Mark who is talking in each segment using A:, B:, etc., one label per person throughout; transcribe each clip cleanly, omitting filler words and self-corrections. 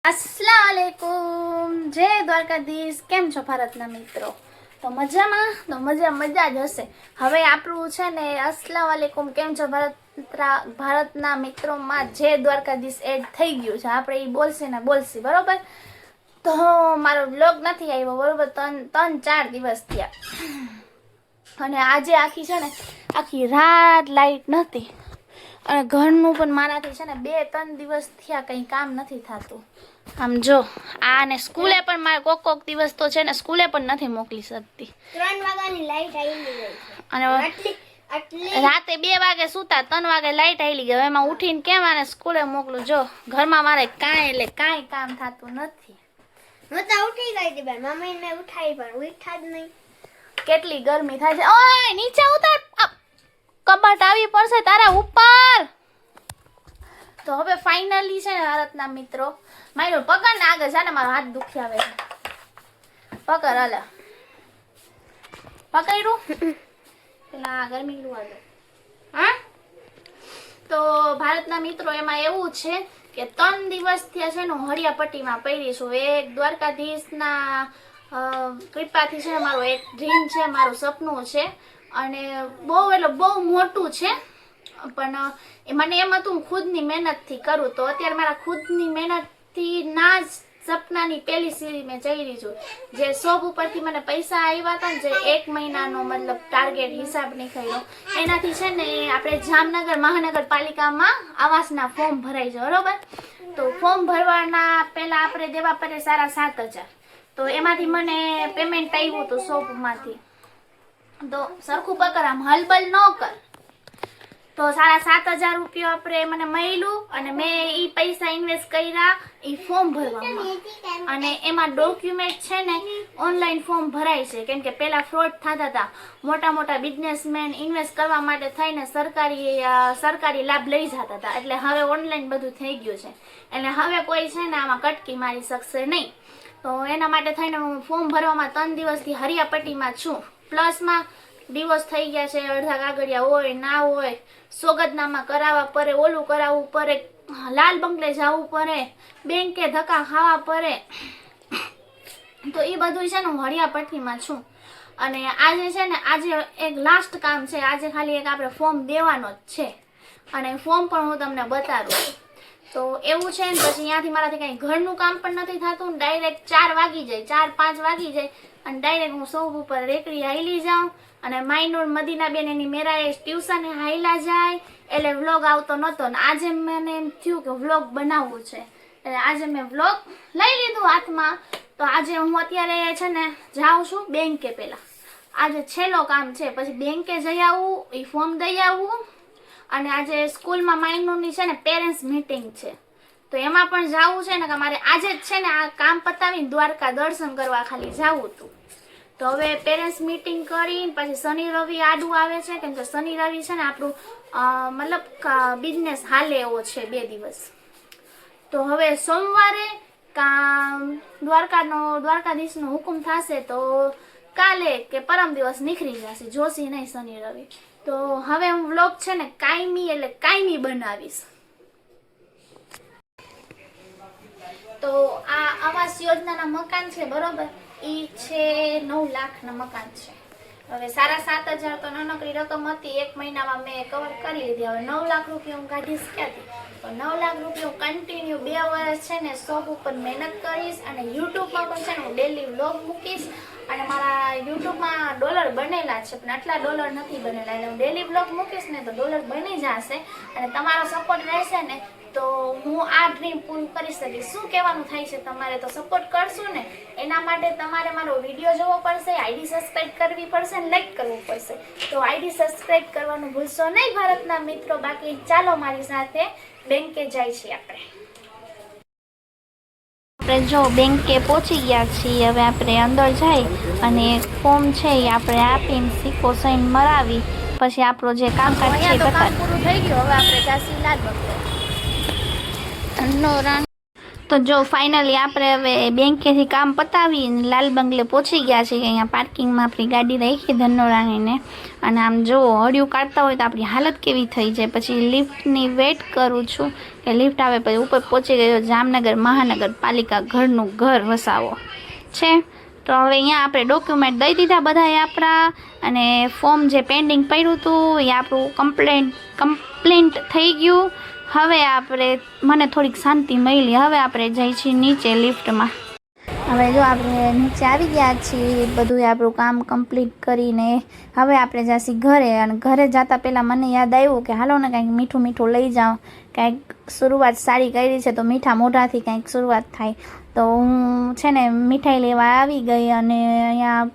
A: अस्सलाम वालेकुम जय દ્વારકાધીશ। કેમ છો ભારતના મિત્રો? તો મજામાં? તો મજા જ હશે। હવે આપણું છે ને अस्सलाम वालेकुम કેમ છો ભારતના મિત્રોમાં જય દ્વારકાધીશ એડ થઈ ગયું છે। આપણે એ બોલશે બરોબર। તો મારો વ્લોગ નથી આવ્યો બરોબર, 3-4 દિવસ થયા અને આજે આખી રાત લાઈટ નથી અને ઘરનું પણ મારાથી છે ને 2-3 દિવસ થયા કંઈ કામ નથી થતું। આમ જો આને સ્કૂલે પણ મારે કોક દિવસ તો છે ને સ્કૂલે પણ નથી મોકલી શકતી।
B: 3 વાગ્યાની લાઈટ આવી ગઈ છે
A: અને
B: આટલી
A: રાતે 2 વાગે સૂતા 3 વાગે લાઈટ આવી ગઈ। હવે એમાં ઉઠીને કેમ આને સ્કૂલે મોકલું? જો ઘરમાં મારે કાંઈ કામ થતું નથી।
B: હું તો ઉઠી ગઈ હતી બેન, મમ્મીને ઉઠાઈ પણ ઉઠા જ નહીં।
A: કેટલી ગરમી થાય છે। ઓય નીચે ઉતાર, કબાટ આવી પડશે તારા ઉપર। તો હવે ફાઇનલી છે ને ભારતના મિત્રો મારો પકડ ને આગળ છે ને મારો હાથ દુખી આવે છે। પકડ હાલે પકડ્યું પેલા ગરમી નું આગળ હા। તો ભારતના મિત્રો એમાં એવું છે કે 3 દિવસ થયા છે ને હું હળિયાપટ્ટીમાં પડી છું। એક દ્વારકાધીશના કૃપાથી છે મારું એક ડ્રીમ છે, મારું સપનું છે અને બહુ મોટું છે। પણ મને એમ હતું હું ખુદની મહેનતથી કરું, તો અત્યારે મારા ખુદની મહેનતથી ના જ સપનાની પહેલી સીડી મેં ચડી છું। જે શોપ ઉપરથી મને પૈસા આવ્યા હતા ને, જે 1 મહિનાનો મતલબ ટાર્ગેટ હિસાબ નીકળ્યો, એનાથી છે ને આપણે જામનગર મહાનગરપાલિકામાં આવાસના ફોર્મ ભરાય છે બરોબર। તો ફોર્મ ભરવાના પહેલાં આપણે દેવા પડે 7,500। તો એમાંથી મને પેમેન્ટ આવ્યું હતું શોપમાંથી। તો સરખું પકડ, આમ હલબલ ન કર। તો 7,500 રૂપિયા આપણે મને મળ્યું અને મેં એ પૈસા ઇન્વેસ્ટ કર્યા એ ફોર્મ ભરવામાં। અને એમાં ડોક્યુમેન્ટ છે ને ઓનલાઈન ફોર્મ ભરાય છે, કેમ કે પહેલાં ફ્રોડ થતા હતા। મોટા બિઝનેસમેન ઇન્વેસ્ટ કરવા માટે થઈને સરકારી લાભ લઈ જતા હતા, એટલે હવે ઓનલાઈન બધું થઈ ગયું છે, એટલે હવે કોઈ છે ને આમાં કટકી મારી શકશે નહીં। તો એના માટે થઈને હું ફોર્મ ભરવામાં 3 દિવસથી હળિયાપટ્ટીમાં છું। પ્લસમાં ડિવોર્સ થઈ ગયા છે, અડધા કાગળિયા હોય ના હોય, સોગદનામા કરાવવા પડે, ઓલું કરાવવું પડે, લાલ બંગલે જવું પડે, બેંકે ધક્કા ખાવા પડે। તો એ બધું છે ને હું હળિયાપટ્ટીમાં છું અને આજે એક લાસ્ટ કામ છે। આજે ખાલી એક આપણે ફોર્મ દેવાનો જ છે અને ફોર્મ પણ હું તમને બતાડું। તો એવું છે ને પછી અહીંયાથી મારાથી કંઈ ઘરનું કામ પણ નથી થતું। ડાયરેક્ટ 4 વાગી જાય, 4-5 વાગી જાય અને ડાયરેક્ટ હું શોપ ઉપર રેકડી હાલી જાઉં અને માઇનોર મદીનાબેન એની મેરાએ ટ્યુશને હાઈલા જાય, એટલે વ્લોગ આવતો નહોતો ને આજે મને એમ થયું કે વ્લોગ બનાવવું છે, એટલે આજે મેં વ્લોગ લઈ લીધું હાથમાં। તો આજે હું અત્યારે છે ને જાઉં છું બેંકે। પહેલાં આજે છેલ્લો કામ છે, પછી બેંકે જઈ આવું, એ ફોર્મ દઈ આવું અને આજે સ્કૂલમાં માઇનોરની છે ને પેરેન્ટ્સ મીટિંગ છે, તો એમાં પણ જવું છે ને કે મારે આજે જ છે ને આ કામ પતાવીને દ્વારકા દર્શન કરવા ખાલી જવું હતું। તો હવે પેરેન્ટ્સ મીટિંગ કરીને પછી શનિ રવિ આડું આવે છે, કેમ કે શનિ રવિ છે ને આપણું મતલબ બિઝનેસ હાલે એવો છે 2 દિવસ। તો હવે સોમવારે દ્વારકાધીશનો હુકમ થશે તો કાલે કે પરમ દિવસ નીકળી જશે, જોશી નહીં શનિ રવિ। તો હવે હું વ્લોગ છે ને કાયમી બનાવીશ। તો આ આવાસ યોજનાના મકાન છે બરોબર, એ છે 9 લાખના મકાન છે। હવે 7,500 તો નાનકડી રકમ હતી, 1 મહિનામાં મેં કવર કરી લીધી। હવે 9 લાખ રૂપિયા હું કાઢીશ ક્યાંથી? તો 9 લાખ રૂપિયા હું કન્ટિન્યુ 2 વર્ષ છે ને શોપ ઉપર મહેનત કરીશ અને યુટ્યુબમાં પણ છે ને હું ડેલી વ્લોગ મૂકીશ અને મારા યુટ્યુબમાં ડોલર બનેલા છે પણ આટલા ડોલર નથી બનેલા, એટલે હું ડેલી વ્લોગ મૂકીશ ને તો ડોલર બની જશે અને તમારો સપોર્ટ રહેશે ને તો હું આ ડ્રીમ પૂરું કરી શકીશ। શું કહેવાનું થાય છે તમારે? તો સપોર્ટ કરશું ને, એના માટે તમારે મારો વિડીયો જોવો પડશે, આઈડી સબસ્ક્રાઈબ કરવી પડશે અને લાઈક કરવું પડશે। તો આઈડી સબસ્ક્રાઈબ કરવાનું ભૂલશો નહીં ભારતના મિત્રો। બાકી ચાલો મારી સાથે બેંકે જાય છીએ આપણે જો બેંકે પહોંચી ગયા છીએ। હવે આપણે અંદર જઈ અને ફોર્મ છે એ આપણે આપીને સિક્કો સાઈન મરાવી પછી આપણો જે કામકાજ છે કામ પૂરું થઈ ગયું। હવે આપણે જાસી લાલ બંગલે તો જો ફાઇનલી આપણે હવે બેંકેથી કામ પતાવીને લાલ બંગલે પહોંચી ગયા છીએ. અહીંયા પાર્કિંગમાં આપણી ગાડી રાખી ધનોરાણીને. અને આમ જો હળિયું કાઢતા હોય તો આપણી હાલત કેવી થઈ જાય. પછી લિફ્ટની વેટ કરું છું કે લિફ્ટ આવે. પછી ઉપર પહોંચી ગયો જામનગર મહાનગરપાલિકા ઘરનું ઘર વસાવો છે. તો હવે અહીંયા આપણે ડોક્યુમેન્ટ દઈ દીધા બધાએ આપણા. અને ફોર્મ જે પેન્ડિંગ પડ્યું હતું એ આપણું કમ્પ્લેન્ટ થઈ ગયું. હવે આપણે મને થોડીક શાંતિ મળી. હવે આપણે જઈએ છીએ નીચે લિફ્ટમાં. હવે જો આપણે નીચે આવી ગયા છીએ બધું આપણું કામ કમ્પ્લીટ કરીને. હવે આપણે જઈશું ઘરે. અને ઘરે જતાં પહેલાં મને યાદ આવ્યું કે હાલો ને કંઈક મીઠું મીઠું લઈ જાઉં. કંઈક શરૂઆત સારી કરી છે તો મીઠા મોઢાથી કંઈક શરૂઆત થાય. તો હું છે ને મીઠાઈ લેવા આવી ગઈ. અને અહીંયા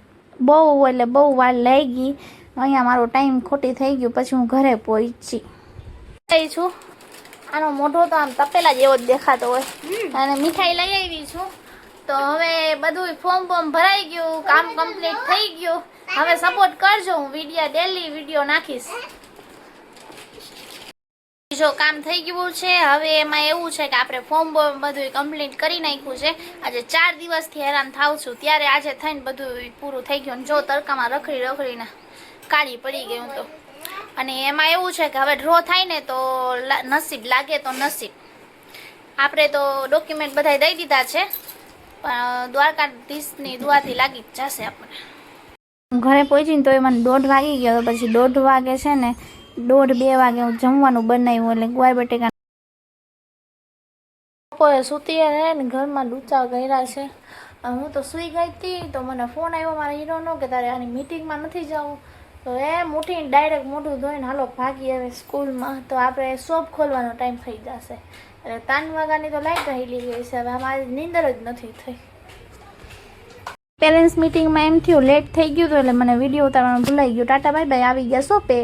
A: બહુ વાર લઈ ગઈ. અહીંયા મારો ટાઈમ ખોટી થઈ ગયો. પછી હું ઘરે પહોંચી ગઈ છું. આનો મોઢો તો આમ તપેલા જેવો જ દેખાતો હોય. અને મીઠાઈ લઈ આવી છું. તો હવે બધું ફોર્મ ભરાઈ ગયું. કામ કમ્પ્લીટ થઈ ગયું. હવે સપોર્ટ કરજો. હું ડેલી વિડીયો નાખીશ. જો કામ થઈ ગયું છે. હવે એમાં એવું છે કે આપણે ફોર્મ બધું કમ્પ્લીટ કરી નાખ્યું છે. આજે 4 દિવસથી હેરાન થાઉં છું. ત્યારે આજે થઈને બધું પૂરું થઈ ગયું. જો તડકામાં રખડીને કાળી પડી ગયું તો. અને એમાં એવું છે કે હવે ડ્રો થાય ને તો નસીબ લાગે તો નસીબ. આપણે તો ડોક્યુમેન્ટ બધા દઈ દીધા છે. પણ દ્વારકાધીશની દુઆથી લાગી જ જશે આપણે. ઘરે પહોંચીને તો એ મને 1:30 વાગી ગયો. પછી 1:30 વાગે છે ને 1:30-2 વાગે હું જમવાનું બનાવ્યું. એટલે ગુવાર બટેકા બપોરે સૂતી રહે ને ઘરમાં લૂચા કર્યા છે. હું તો સૂઈ ગઈ હતી તો મને ફોન આવ્યો મારા હીરોનો કે તારે આની મીટિંગમાં નથી જવું. તો એમ ઉઠીને ડાયરેક્ટ મોઢું ધોઈને હાલો ભાગી હવે સ્કૂલમાં. તો આપણે શોપ ખોલવાનો ટાઈમ થઈ જશે. એટલે 3 વાગ્યાની તો લાઈટ રહેલી ગઈ છે. હવે અમારી નીંદર જ નથી થઈ. પેરેન્ટ્સ મીટિંગમાં એમ થયું લેટ થઈ ગયું હતું એટલે મને વિડીયો ઉતારવાનું ભૂલાઈ ગયું. Tata bye bye. આવી ગયા શોપે.